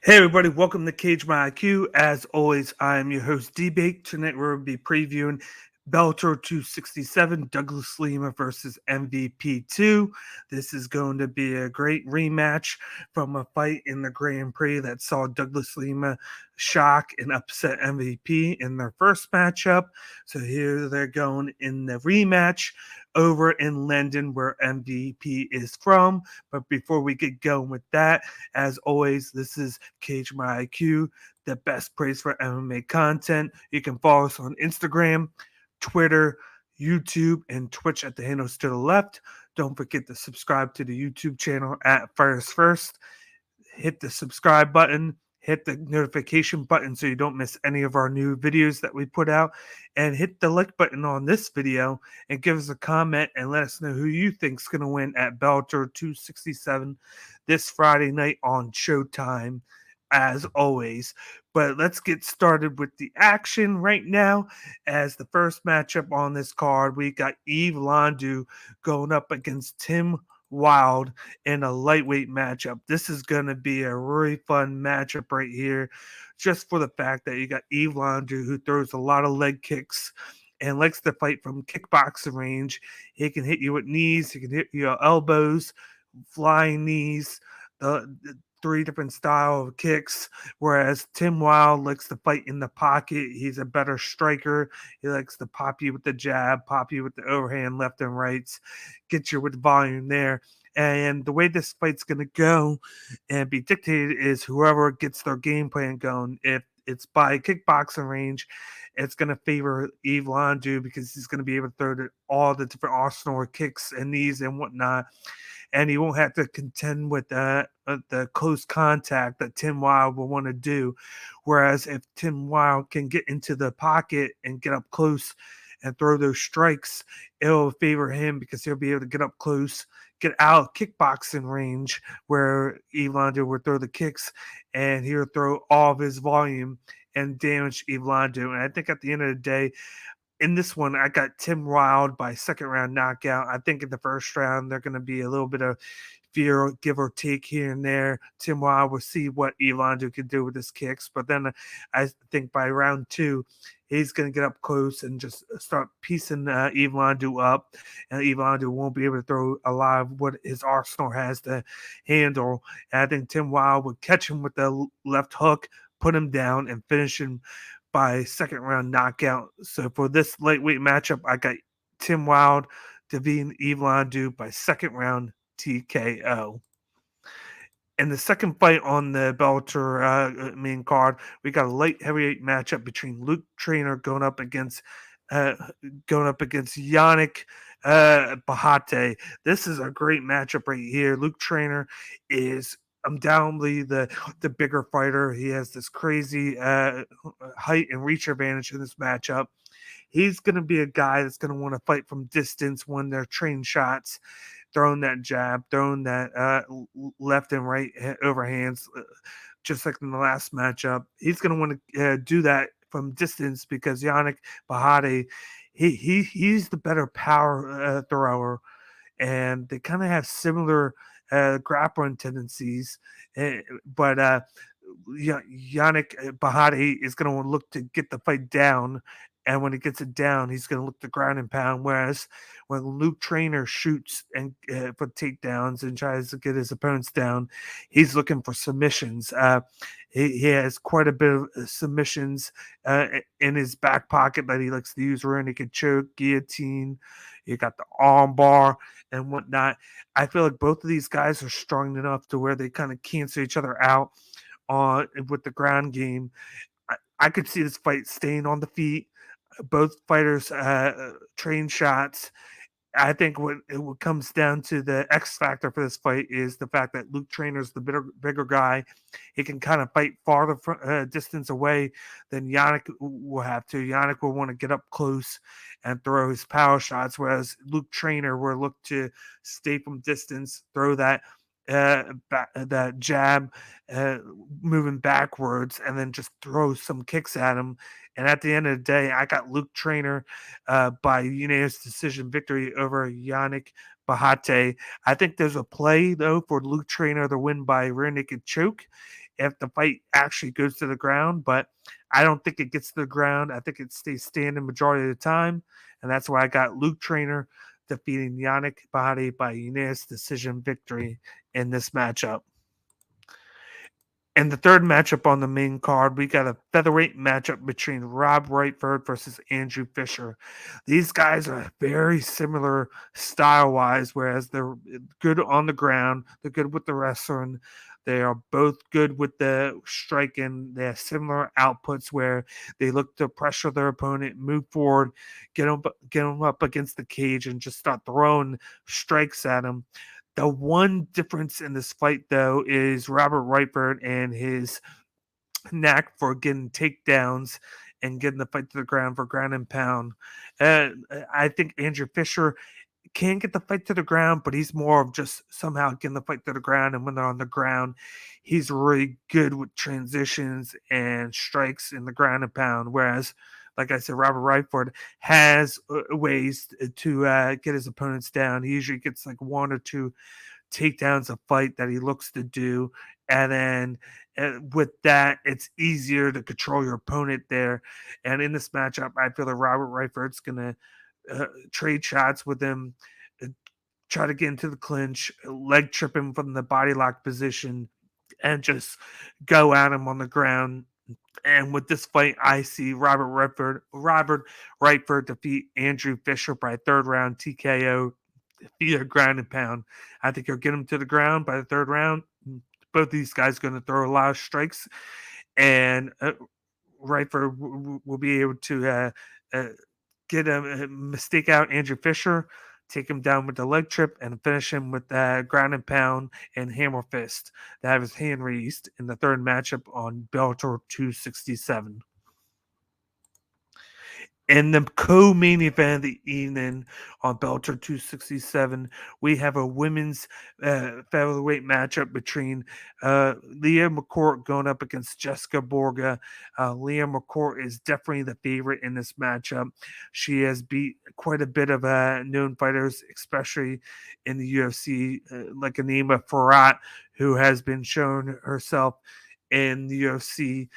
Hey everybody, welcome to Cage My IQ. As always, I am your host D-Bake. Tonight we'll be previewing Bellator 267, Douglas Lima versus MVP 2. This is going to be a great rematch from a fight in the Grand Prix that saw Douglas Lima shock and upset MVP in their first matchup. So here they're going in the rematch over in London where MVP is from. But before we get going with that, as always, this is Cage My IQ, the best place for MMA content. You can follow us on Instagram, Twitter, YouTube, and Twitch at the handles to the left. Don't forget to subscribe to the YouTube channel at First First. Hit the subscribe button, hit the notification button so you don't miss any of our new videos that we put out, and hit the like button on this video and give us a comment and let us know who you think's going to win at Bellator 267 this Friday night on Showtime, as always. But let's get started with the action right now. As the first matchup on this card, we got Yves Landu going up against Tim Wilde in a lightweight matchup. This is going to be a really fun matchup right here, just for the fact that you got Yves Landu, who throws a lot of leg kicks and likes to fight from kickboxing range. He can hit you with knees, he can hit you with elbows, flying knees, the three different style of kicks. Whereas Tim Wilde likes to fight in the pocket. He's a better striker. He likes to pop you with the jab, pop you with the overhand left and rights, get you with volume there. And the way this fight's going to go and be dictated is whoever gets their game plan going. If it's by kickboxing range, it's going to favor Yves Landu because he's going to be able to throw all the different arsenal of kicks and knees and whatnot, and he won't have to contend with the close contact that Tim Wilde will want to do. Whereas if Tim Wilde can get into the pocket and get up close and throw those strikes, it'll favor him because he'll be able to get up close, get out of kickboxing range where Landu would throw the kicks, and he'll throw all of his volume and damage Landu. And I think at the end of the day, in this one, I got Tim Wilde by second round knockout. I think in the first round, they're going to be a little bit of fear, give or take here and there. Tim Wilde will see what Landu can do with his kicks. But then I think by round two, he's going to get up close and just start piecing Landu up. And Landu won't be able to throw a lot of what his arsenal has to handle. And I think Tim Wilde would catch him with the left hook, put him down, and finish him by second round knockout. So for this lightweight matchup, I got Tim Wilde defeating Yves Landu by second round TKO. In the second fight on the Bellator main card, we got a light heavyweight matchup between Luke Trainer uh, going up against Yannick Behati. This is a great matchup right here. Luke Trainer is undoubtedly the bigger fighter. He has this crazy height and reach advantage in this matchup. He's going to be a guy that's going to want to fight from distance when they're trained shots, throwing that jab, throwing that left and right overhands, just like in the last matchup. He's going to want to do that from distance because Yannick Behati, he's the better power thrower, and they kind of have similar grappling tendencies. But Yannick Behati is going to look to get the fight down. And when he gets it down, he's going to look to ground and pound. Whereas when Luke Trainer shoots and for takedowns and tries to get his opponents down, he's looking for submissions. He has quite a bit of submissions in his back pocket that he likes to use. Rear naked choke, guillotine. You got the arm bar and whatnot. I feel like both of these guys are strong enough to where they kind of cancel each other out on with the ground game. I could see this fight staying on the feet. Both fighters train shots. I think what comes down to the X factor for this fight is the fact that Luke Trainer's the bigger guy. He can kind of fight farther distance away than Yannick will have to. Yannick will want to get up close and throw his power shots, whereas Luke Trainer will look to stay from distance, throw that jab, uh, moving backwards, and then just throw some kicks at him. And at the end of the day, I got Luke Trainer by unanimous decision victory over Yannick Behati. I think there's a play though for Luke Trainer to win by rear naked choke. if the fight actually goes to the ground, but I don't think it gets to the ground. I think it stays standing majority of the time, and that's why I got Luke Trainer defeating Yannick Behati by unanimous decision victory in this matchup. In the third matchup on the main card, we got a featherweight matchup between Rob Whiteford versus Andrew Fisher. These guys are very similar style-wise, whereas they're good on the ground, they're good with the wrestling. They are both good with the striking. They have similar outputs where they look to pressure their opponent, move forward, get them up against the cage, and just start throwing strikes at them. The one difference in this fight, though, is Robert Whiteford and his knack for getting takedowns and getting the fight to the ground for ground and pound. I think Andrew Fisher can get the fight to the ground, but he's more of just somehow getting the fight to the ground. And when they're on the ground, he's really good with transitions and strikes in the ground and pound. Whereas, like I said, Robert Whiteford has ways to get his opponents down. He usually gets like one or two takedowns a fight that he looks to do. And then with that, it's easier to control your opponent there. And in this matchup, I feel that Robert Whiteford's going to trade shots with him, uh, try to get into the clinch, leg trip him from the body lock position, and just go at him on the ground. And with this fight, I see Robert Whiteford defeat Andrew Fisher by third round TKO via ground and pound. I think he'll get him to the ground by the third round. Both these guys are going to throw a lot of strikes, and Whiteford will be able to uh, get a mistake out Andrew Fisher, take him down with the leg trip, and finish him with ground and pound and hammer fist to have his hand raised in the third matchup on Bellator 267. In the co-main event of the evening on Bellator 267, we have a women's featherweight matchup between Leah McCourt going up against Jessica Borga. Leah McCourt is definitely the favorite in this matchup. She has beat quite a bit of known fighters, especially in the UFC, like Anima Farhat, who has been shown herself in the UFC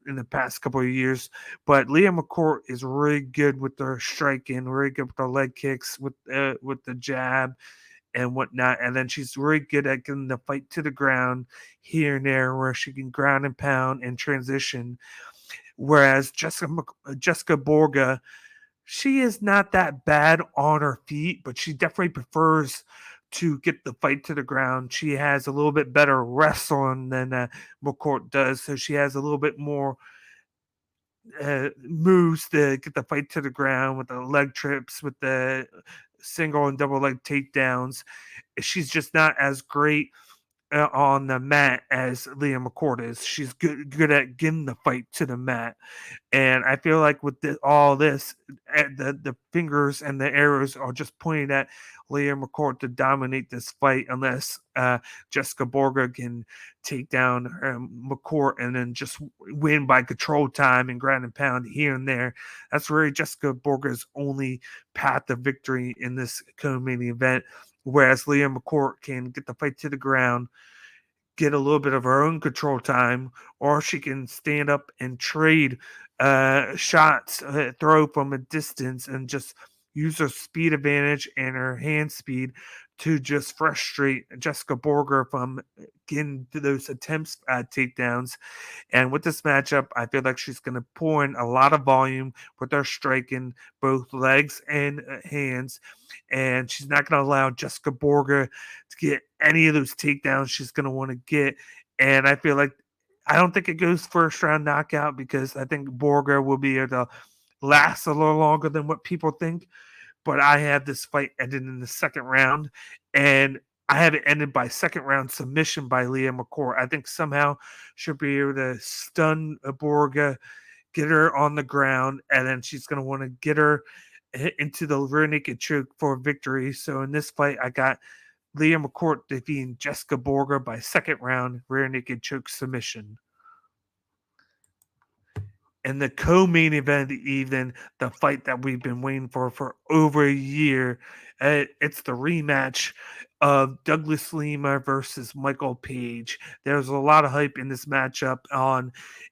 in the past couple of years. But Leah McCourt is really good with her striking, really good with her leg kicks, with the jab and whatnot. And then she's really good at getting the fight to the ground here and there, where she can ground and pound and transition. Whereas Jessica Borga, she is not that bad on her feet, but she definitely prefers to get the fight to the ground. She has a little bit better wrestling than McCourt does, so she has a little bit more moves to get the fight to the ground with the leg trips, with the single and double leg takedowns. She's just not as great on the mat as Leah McCourt is. She's good at getting the fight to the mat. And I feel like with all this, the fingers and the arrows are just pointing at Leah McCourt to dominate this fight, unless Jessica Borga can take down McCourt and then just win by control time and ground and pound here and there. That's really Jessica Borga's only path to victory in this co-main event. Whereas Leah McCourt can get the fight to the ground, get a little bit of her own control time, or she can stand up and trade shots, throw from a distance, and just use her speed advantage and her hand speed to just frustrate Jessica Borga from getting to those attempts at takedowns. And with this matchup, I feel like she's going to pour in a lot of volume with her striking, both legs and hands. And she's not going to allow Jessica Borga to get any of those takedowns she's going to want to get. And I feel like I don't think it goes first round knockout, because I think Borga will be able to last a little longer than what people think. But I have this fight ended in the second round, and I have it ended by second round submission by Leah McCourt. I think somehow she'll be able to stun Borga, get her on the ground, and then she's going to want to get her into the rear naked choke for victory. So in this fight, I got Leah McCourt defeating Jessica Borga by second round rear naked choke submission. And the co-main event of the evening, the fight that we've been waiting for over a year, it's the rematch of Douglas Lima versus Michael Page. There was a lot of hype in this matchup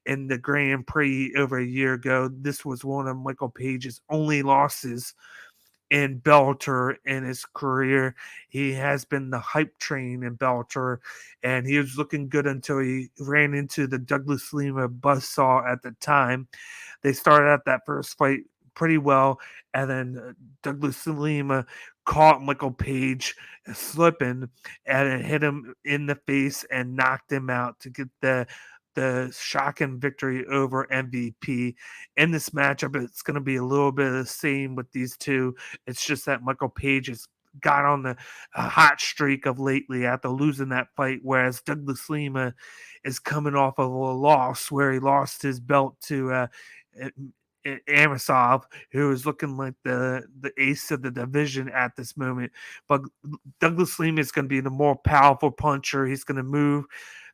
in the Grand Prix over a year ago. This was one of Michael Page's only losses in Bellator in his career. He has been the hype train in Bellator, and he was looking good until he ran into the Douglas Lima buzzsaw at the time. They started out that first fight pretty well, and then Douglas Lima caught Michael Page slipping and it hit him in the face and knocked him out to get the shocking victory over MVP. In this matchup, it's going to be a little bit of the same with these two. It's just that Michael Page has got on the hot streak of lately after losing that fight, whereas Douglas Lima is coming off of a loss where he lost his belt to Amasov, who is looking like the ace of the division at this moment. But Douglas Lima is going to be the more powerful puncher. He's going to move,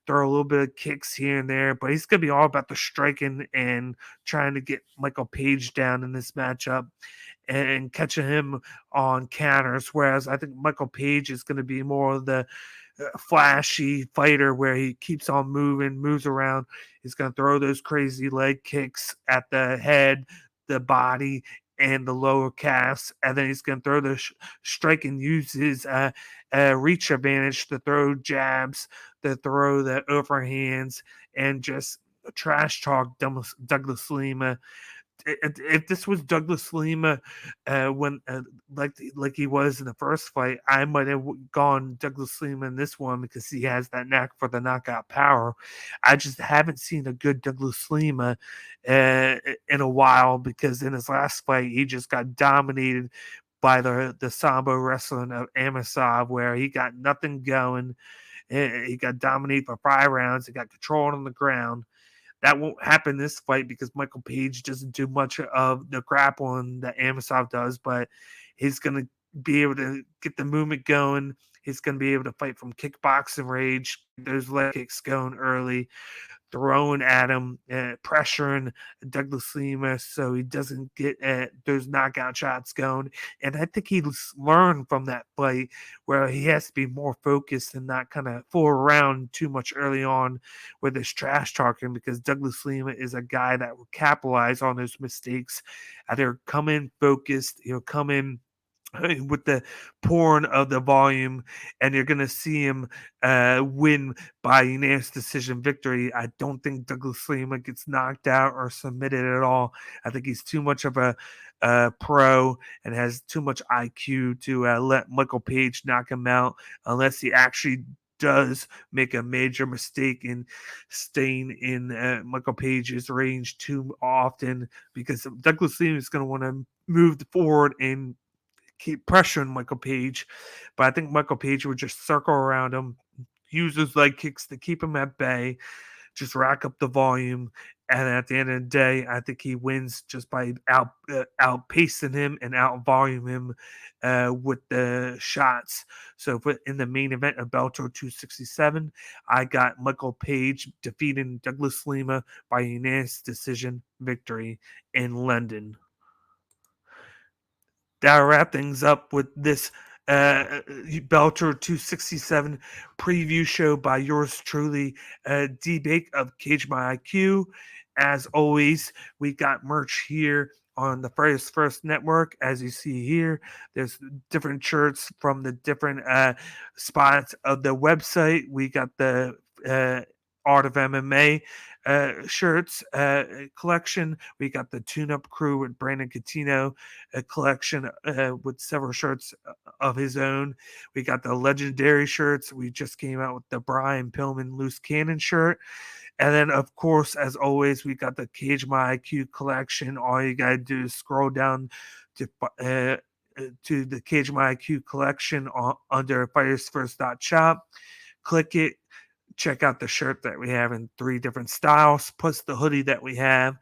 throw a little bit of kicks here and there, but he's going to be all about the striking and trying to get Michael Page down in this matchup and catching him on counters. Whereas I think Michael Page is going to be more of the flashy fighter where he keeps on moving, moves around. He's going to throw those crazy leg kicks at the head, the body, and the lower calves, and then he's going to throw the strike and use his reach advantage to throw jabs, to throw the overhands, and just trash talk Douglas Lima. If this was Douglas Lima, when like he was in the first fight, I might have gone Douglas Lima in this one because he has that knack for the knockout power. I just haven't seen a good Douglas Lima in a while because in his last fight he just got dominated by the sambo wrestling of Amasov, where he got nothing going. He got dominated for 5 rounds. He got controlled on the ground. That won't happen this fight because Michael Page doesn't do much of the grappling that Amasov does, but he's going to be able to get the movement going. He's going to be able to fight from kickboxing rage, those leg kicks going early, throwing at him, pressuring Douglas Lima so he doesn't get those knockout shots going. And I think he learned from that fight where he has to be more focused and not kind of fool around too much early on with his trash talking, because Douglas Lima is a guy that will capitalize on those mistakes. Either come in focused, he'll come in with the pouring of the volume, and you're going to see him win by unanimous decision victory. I don't think Douglas Lima gets knocked out or submitted at all. I think he's too much of a pro and has too much IQ to let Michael Page knock him out unless he actually does make a major mistake in staying in Michael Page's range too often, because Douglas Lima is going to want to move forward and keep pressuring Michael Page. But I think Michael Page would just circle around him, use his leg kicks to keep him at bay, just rack up the volume. And at the end of the day, I think he wins just by outpacing him and out volume him with the shots. So in the main event of Bellator 267, I got Michael Page defeating Douglas Lima by unanimous decision victory in London. That'll wrap things up with this Bellator 267 preview show by yours truly, D-Bake of Cage My IQ. As always, we got merch here on the Fighters First Network. As you see here, there's different shirts from the different spots of the website. We got the Art of MMA shirts collection. We got the Tune Up Crew with Brandon Catino collection with several shirts of his own. We got the Legendary shirts. We just came out with the Brian Pillman Loose Cannon shirt. And then, of course, as always, we got the Cage My IQ collection. All you got to do is scroll down to the Cage My IQ collection under fightersfirst.shop. Click it. Check out the shirt that we have in 3 different styles, plus the hoodie that we have.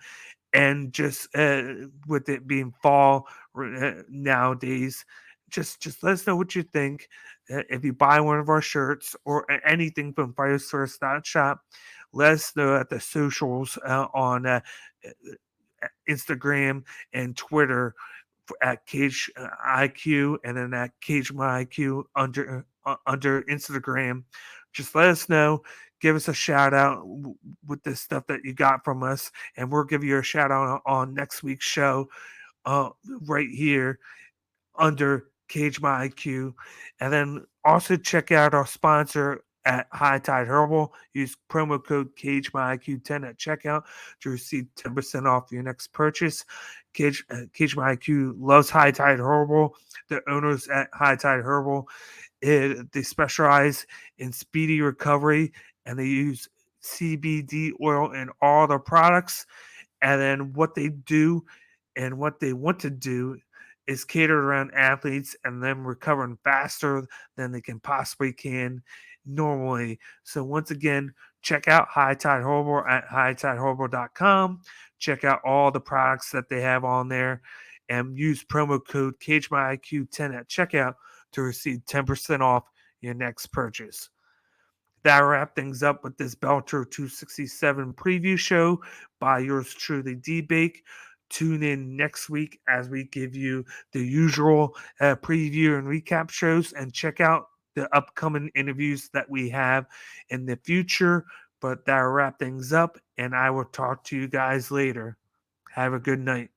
And just with it being fall nowadays, just let us know what you think. If you buy one of our shirts or anything from fightersfirst.shop, let us know at the socials on Instagram and Twitter at Cage IQ, and then at Cage My IQ under Instagram. Just let us know. Give us a shout out with the stuff that you got from us, and we'll give you a shout out on next week's show, right here under Cage My IQ. And then also check out our sponsor at High Tide Herbal. Use promo code Cage My IQ 10 at checkout to receive 10% off your next purchase. Cage My IQ loves High Tide Herbal. The owners at High Tide Herbal, they specialize in speedy recovery, and they use CBD oil in all their products. And then what they do and what they want to do is catered around athletes and them recovering faster than they can normally. So once again, check out High Tide Herbal at hightideherbal.com. Check out all the products that they have on there and use promo code CageMyIQ10 at checkout to receive 10% off your next purchase. That wrap things up with this Bellator 267 preview show by yours truly, D-Bake. Tune in next week as we give you the usual preview and recap shows, and check out the upcoming interviews that we have in the future. But that'll wrap things up, and I will talk to you guys later. Have a good night.